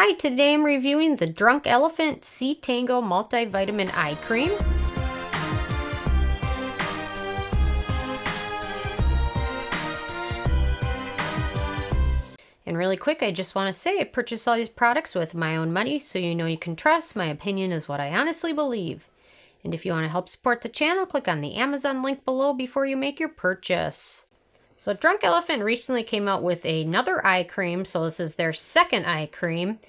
Hi, today I'm reviewing the Drunk Elephant C-Tango MultiVitamin Eye Cream. And really quick, I just want to say I purchased all these products with my own money, so you know you can trust my opinion is what I honestly believe. And if you want to help support the channel, click on the Amazon link below before you make your purchase. So Drunk Elephant recently came out with another eye cream, so this is their second eye cream.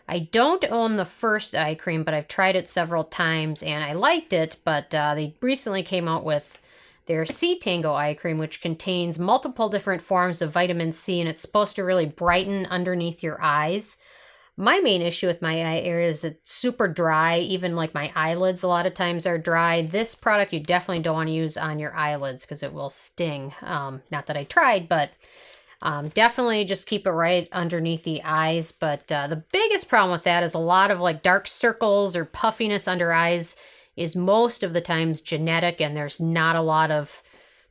I don't own the first eye cream, but I've tried it several times and I liked it, but they recently came out with their c-tango eye cream, which contains multiple different forms of vitamin C, and it's supposed to really brighten underneath your eyes. My main issue with my eye area is it's super dry. Even like my eyelids a lot of times are dry. This product you definitely don't want to use on your eyelids because it will sting. Not that I tried, but definitely just keep it right underneath the eyes. But the biggest problem with that is a lot of like dark circles or puffiness under eyes is most of the times genetic, and there's not a lot of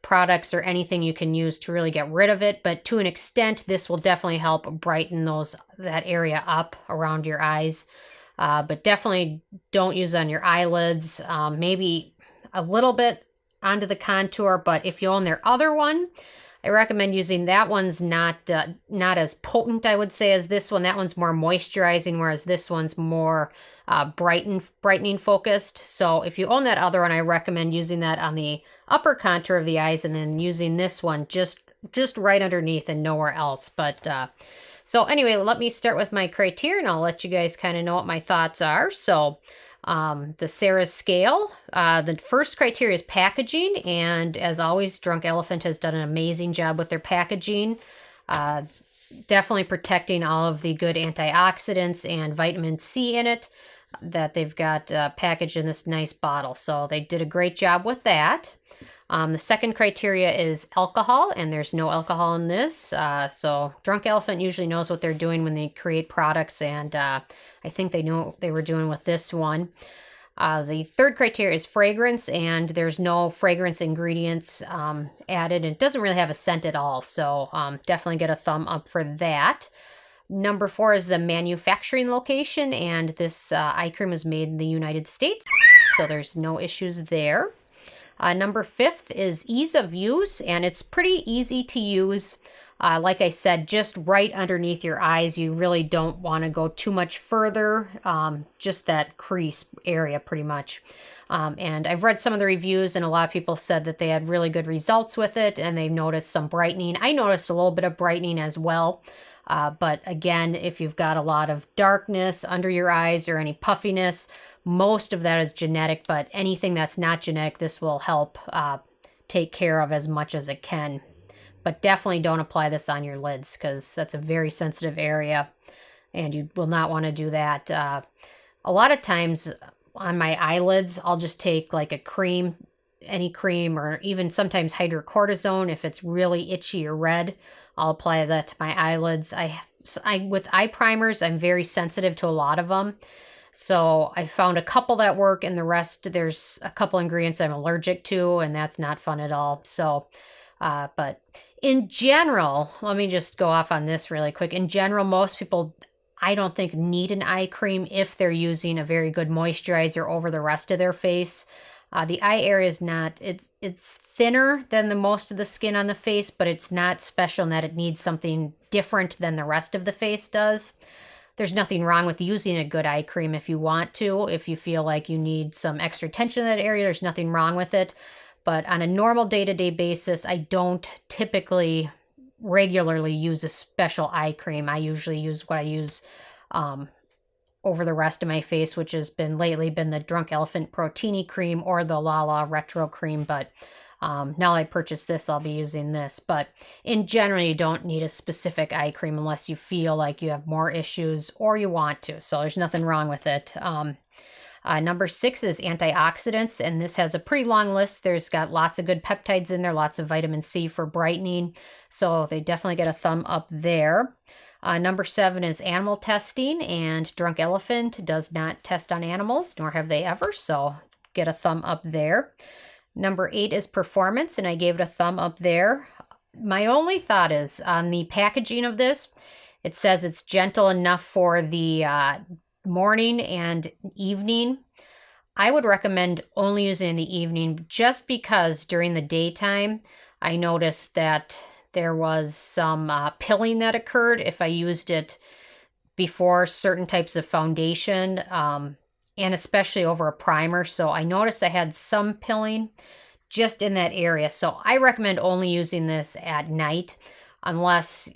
products or anything you can use to really get rid of it, but to an extent this will definitely help brighten that area up around your eyes, but definitely don't use on your eyelids. Maybe a little bit onto the contour, but if you own their other one, I recommend using that. One's not as potent, I would say, as this one. That one's more moisturizing, whereas this one's more brightening focused. So if you own that other one, I recommend using that on the upper contour of the eyes and then using this one just right underneath and nowhere else. But so anyway, let me start with my criteria and I'll let you guys kind of know what my thoughts are. So the Sarah's scale, the first criteria is packaging, and as always, Drunk Elephant has done an amazing job with their packaging. Definitely protecting all of the good antioxidants and vitamin C in it that they've got packaged in this nice bottle. So they did a great job with that. The second criteria is alcohol, and there's no alcohol in this. So Drunk Elephant usually knows what they're doing when they create products, and I think they knew what they were doing with this one. The third criteria is fragrance, and there's no fragrance ingredients added. It doesn't really have a scent at all, so definitely get a thumb up for that. Number 4 is the manufacturing location, and this eye cream is made in the United States, so there's no issues there. Number 5 is ease of use, and it's pretty easy to use. Like I said, just right underneath your eyes. You really don't want to go too much further, just that crease area pretty much. And I've read some of the reviews, and a lot of people said that they had really good results with it, and they've noticed some brightening. I noticed a little bit of brightening as well. But again, if you've got a lot of darkness under your eyes or any puffiness, most of that is genetic, but anything that's not genetic, this will help take care of as much as it can. But definitely don't apply this on your lids because that's a very sensitive area and you will not want to do that. A lot of times on my eyelids, I'll just take like a cream, any cream, or even sometimes hydrocortisone. If it's really itchy or red, I'll apply that to my eyelids. With eye primers, I'm very sensitive to a lot of them. So I found a couple that work, and the rest, there's a couple ingredients I'm allergic to, and that's not fun at all. So, but in general, let me just go off on this really quick. In general, most people, I don't think, need an eye cream if they're using a very good moisturizer over the rest of their face. The eye area is not, it's thinner than the most of the skin on the face, but it's not special in that it needs something different than the rest of the face does. There's nothing wrong with using a good eye cream if you want to. If you feel like you need some extra attention in that area, there's nothing wrong with it. But on a normal day-to-day basis, I don't typically regularly use a special eye cream. I usually use what I use over the rest of my face, which has been lately the Drunk Elephant Protini cream or the Lala Retro cream. But now I purchased this, I'll be using this. But in general, you don't need a specific eye cream unless you feel like you have more issues or you want to. So there's nothing wrong with it. Number 6 is antioxidants, and this has a pretty long list. There's got lots of good peptides in there, lots of vitamin C for brightening. So they definitely get a thumb up there. Number 7 is animal testing, and Drunk Elephant does not test on animals, nor have they ever, so get a thumb up there. Number 8 is performance, and I gave it a thumb up there. My only thought is on the packaging of this, It says it's gentle enough for the morning and evening. I would recommend only using it in the evening just because during the daytime, I noticed that there was some pilling that occurred if I used it before certain types of foundation, and especially over a primer. So I noticed I had some pilling just in that area. So I recommend only using this at night unless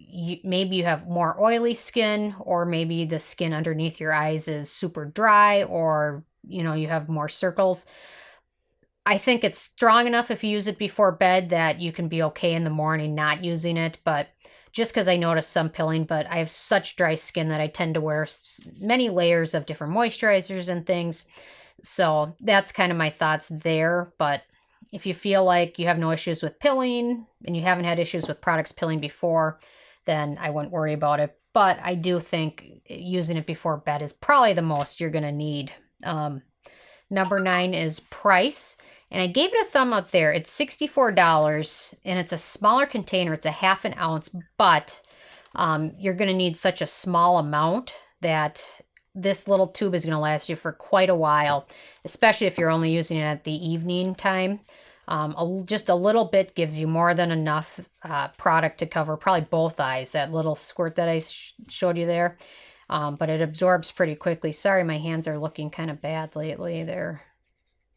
maybe you have more oily skin, or maybe the skin underneath your eyes is super dry, or you have more circles. I think it's strong enough if you use it before bed that you can be okay in the morning not using it, but just because I noticed some pilling, but I have such dry skin that I tend to wear many layers of different moisturizers and things. So that's kind of my thoughts there. But if you feel like you have no issues with pilling and you haven't had issues with products pilling before, then I wouldn't worry about it. But I do think using it before bed is probably the most you're going to need. Number 9 is price. And I gave it a thumb up there. It's $64, and it's a smaller container. It's a ½ an ounce, but you're going to need such a small amount that this little tube is going to last you for quite a while, especially if you're only using it at the evening time. Just a little bit gives you more than enough product to cover probably both eyes, that little squirt that I showed you there. But it absorbs pretty quickly. Sorry, my hands are looking kind of bad lately. They're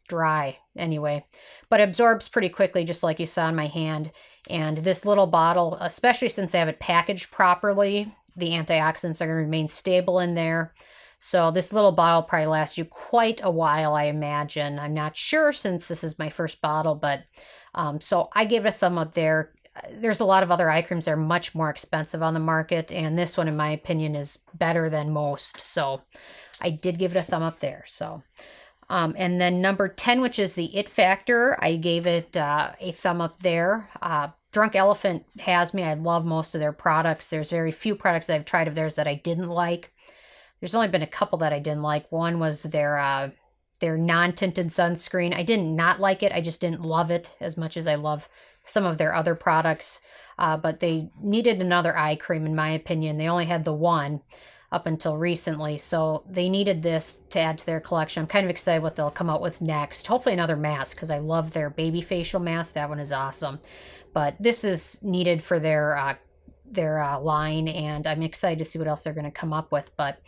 dry anyway, but absorbs pretty quickly, just like you saw in my hand. And this little bottle, especially since I have it packaged properly, the antioxidants are going to remain stable in there. So this little bottle probably lasts you quite a while, I imagine. I'm not sure since this is my first bottle, but so I gave it a thumb up there. There's a lot of other eye creams that are much more expensive on the market, and this one, in my opinion, is better than most. So I did give it a thumb up there. So and then number 10, which is the It Factor, I gave it a thumb up there. Drunk Elephant has me. I love most of their products. There's very few products that I've tried of theirs that I didn't like. There's only been a couple that I didn't like. One was their non-tinted sunscreen. I did not like it. I just didn't love it as much as I love some of their other products. But they needed another eye cream, in my opinion. They only had the one up until recently, so they needed this to add to their collection. I'm kind of excited what they'll come out with next. Hopefully another mask, because I love their baby facial mask. That one is awesome. But this is needed for their line, and I'm excited to see what else they're going to come up with. But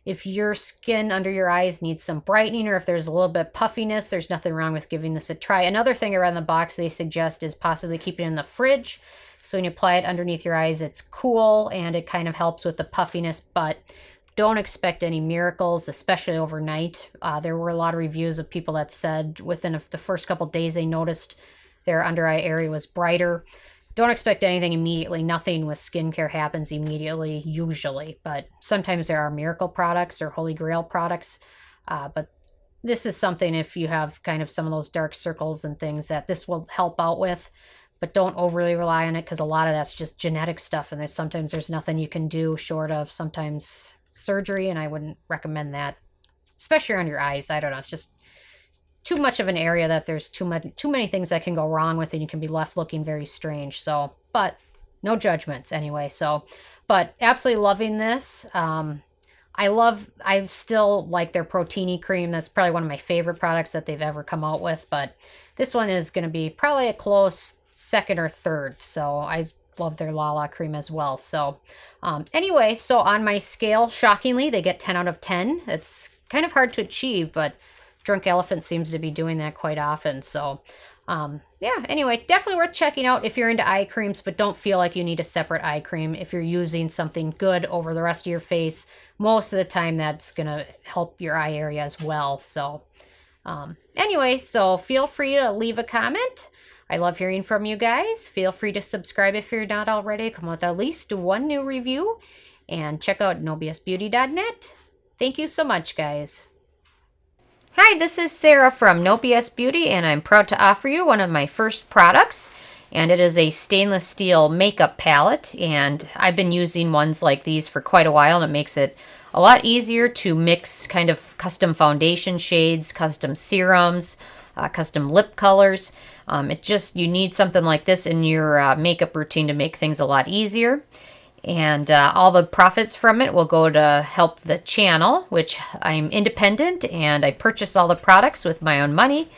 if your skin under your eyes needs some brightening, or if there's a little bit of puffiness, there's nothing wrong with giving this a try. Another thing around the box they suggest is possibly keeping it in the fridge. So when you apply it underneath your eyes, it's cool and it kind of helps with the puffiness, but don't expect any miracles, especially overnight. There were a lot of reviews of people that said within the first couple days they noticed their under eye area was brighter. Don't expect anything immediately. Nothing with skincare happens immediately, usually, but sometimes there are miracle products or holy grail products. But this is something, if you have kind of some of those dark circles and things, that this will help out with. But don't overly rely on it, because a lot of that's just genetic stuff, and sometimes there's nothing you can do short of sometimes surgery, and I wouldn't recommend that, especially on your eyes. I don't know, it's just too much of an area that there's too many things that can go wrong with, and you can be left looking very strange. So, but no judgments anyway. So, but absolutely loving this. I still like their Proteini cream. That's probably one of my favorite products that they've ever come out with, but this one is going to be probably a close second or third. So I love their Lala cream as well. So anyway, so on my scale, shockingly, they get 10 out of 10. It's kind of hard to achieve, but Drunk Elephant seems to be doing that quite often. So yeah, anyway, definitely worth checking out if you're into eye creams, but don't feel like you need a separate eye cream if you're using something good over the rest of your face. Most of the time that's going to help your eye area as well. So anyway, so feel free to leave a comment. I love hearing from you guys. Feel free to subscribe if you're not already. Come with at least one new review. And check out nobsbeauty.net. Thank you so much, guys. Hi, this is Sarah from No BS Beauty, and I'm proud to offer you one of my first products. And it is a stainless steel makeup palette. And I've been using ones like these for quite a while, and it makes it a lot easier to mix kind of custom foundation shades, custom serums, custom lip colors. You need something like this in your makeup routine to make things a lot easier. And all the profits from it will go to help the channel, which I'm independent and I purchase all the products with my own money.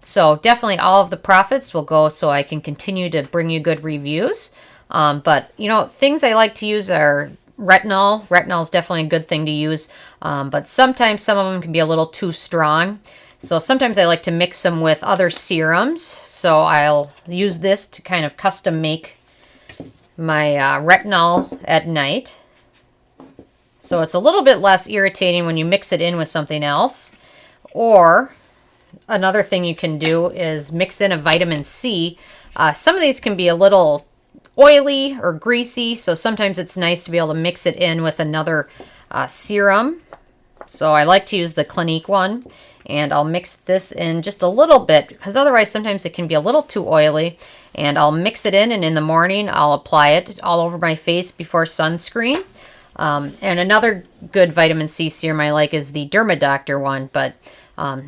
So definitely all of the profits will go so I can continue to bring you good reviews. But, you know, things I like to use are retinol. Retinol is definitely a good thing to use, but sometimes some of them can be a little too strong. So sometimes I like to mix them with other serums. So I'll use this to kind of custom make my retinol at night. So it's a little bit less irritating when you mix it in with something else. Or another thing you can do is mix in a vitamin C. Some of these can be a little oily or greasy, so sometimes it's nice to be able to mix it in with another serum. So I like to use the Clinique one, and I'll mix this in just a little bit because otherwise sometimes it can be a little too oily. And I'll mix it in, and in the morning I'll apply it all over my face before sunscreen. And another good vitamin C serum I like is the Dermadoctor one, but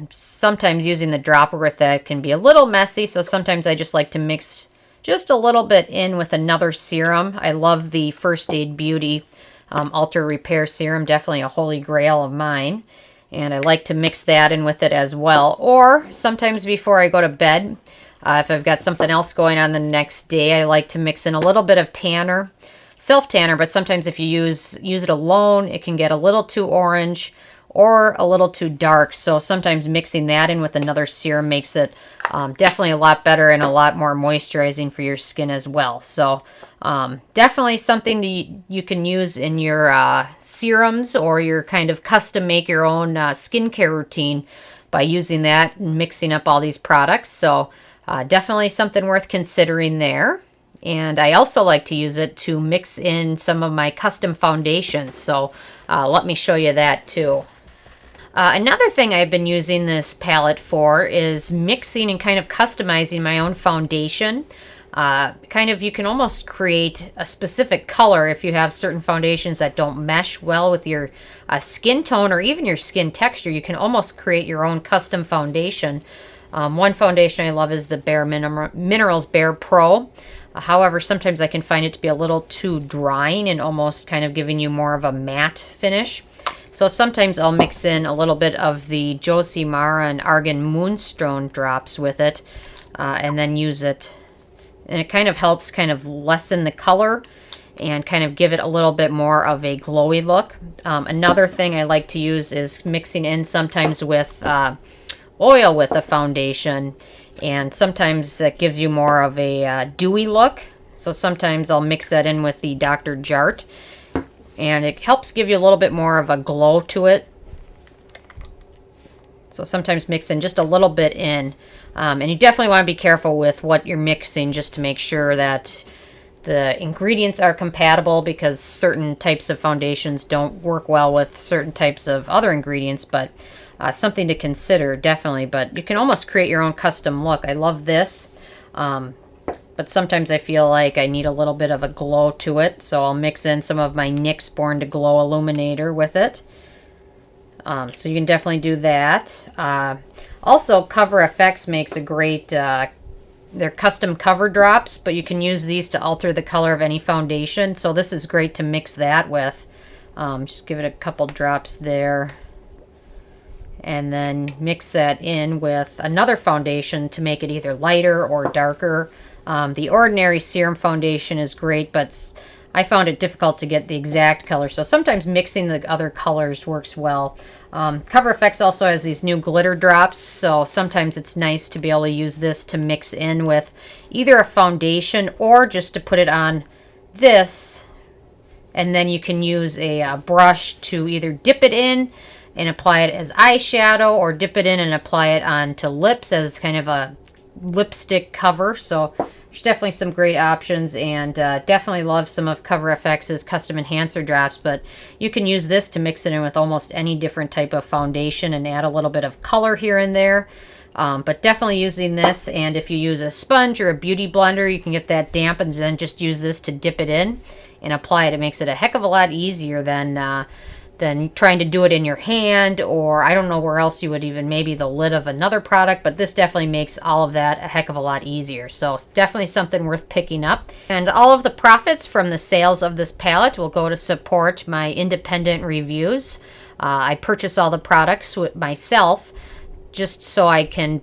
sometimes using the dropper with that can be a little messy, so sometimes I just like to mix just a little bit in with another serum. I love the First Aid Beauty Ultra Repair Serum, definitely a holy grail of mine. And I like to mix that in with it as well. Or sometimes before I go to bed, if I've got something else going on the next day, I like to mix in a little bit of tanner, self-tanner, but sometimes if you use it alone, it can get a little too orange or a little too dark. So sometimes mixing that in with another serum makes it definitely a lot better and a lot more moisturizing for your skin as well. So definitely something you can use in your serums or your kind of custom make your own skincare routine by using that and mixing up all these products. So definitely something worth considering there. And I also like to use it to mix in some of my custom foundations. So let me show you that too. Another thing I've been using this palette for is mixing and kind of customizing my own foundation. You can almost create a specific color if you have certain foundations that don't mesh well with your skin tone or even your skin texture. You can almost create your own custom foundation. One foundation I love is the Bare Minerals Bare Pro. However, sometimes I can find it to be a little too drying and almost kind of giving you more of a matte finish. So sometimes I'll mix in a little bit of the Josie Mara and Argan Moonstone drops with it and then use it. And it kind of helps kind of lessen the color and kind of give it a little bit more of a glowy look. Another thing I like to use is mixing in sometimes with oil with a foundation, and sometimes that gives you more of a dewy look. So sometimes I'll mix that in with the Dr. Jart, and it helps give you a little bit more of a glow to it. So sometimes mix in just a little bit in, and you definitely want to be careful with what you're mixing just to make sure that the ingredients are compatible, because certain types of foundations don't work well with certain types of other ingredients, but something to consider, definitely. But you can almost create your own custom look. I love this, but sometimes I feel like I need a little bit of a glow to it, so I'll mix in some of my NYX Born to Glow Illuminator with it. So you can definitely do that. Also, Cover FX makes a great, they're custom cover drops, but you can use these to alter the color of any foundation. So this is great to mix that with. Just give it a couple drops there. And then mix that in with another foundation to make it either lighter or darker. The Ordinary Serum Foundation is great, but I found it difficult to get the exact color. So sometimes mixing the other colors works well. Cover FX also has these new glitter drops, so sometimes it's nice to be able to use this to mix in with either a foundation or just to put it on this. And then you can use a brush to either dip it in and apply it as eyeshadow, or dip it in and apply it onto lips as kind of a lipstick cover. So there's definitely some great options, and definitely love some of Cover FX's custom enhancer drops, but you can use this to mix it in with almost any different type of foundation and add a little bit of color here and there. But definitely using this, and if you use a sponge or a beauty blender, you can get that damp and then just use this to dip it in and apply it. It makes it a heck of a lot easier than than trying to do it in your hand, or I don't know where else you would even, maybe the lid of another product, but this definitely makes all of that a heck of a lot easier. So it's definitely something worth picking up. And all of the profits from the sales of this palette will go to support my independent reviews. I purchase all the products myself just so I can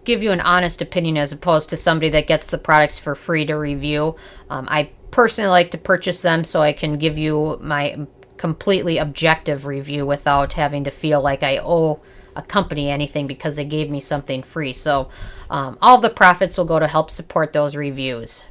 give you an honest opinion as opposed to somebody that gets the products for free to review. I personally like to purchase them so I can give you my completely objective review without having to feel like I owe a company anything because they gave me something free. So all the profits will go to help support those reviews.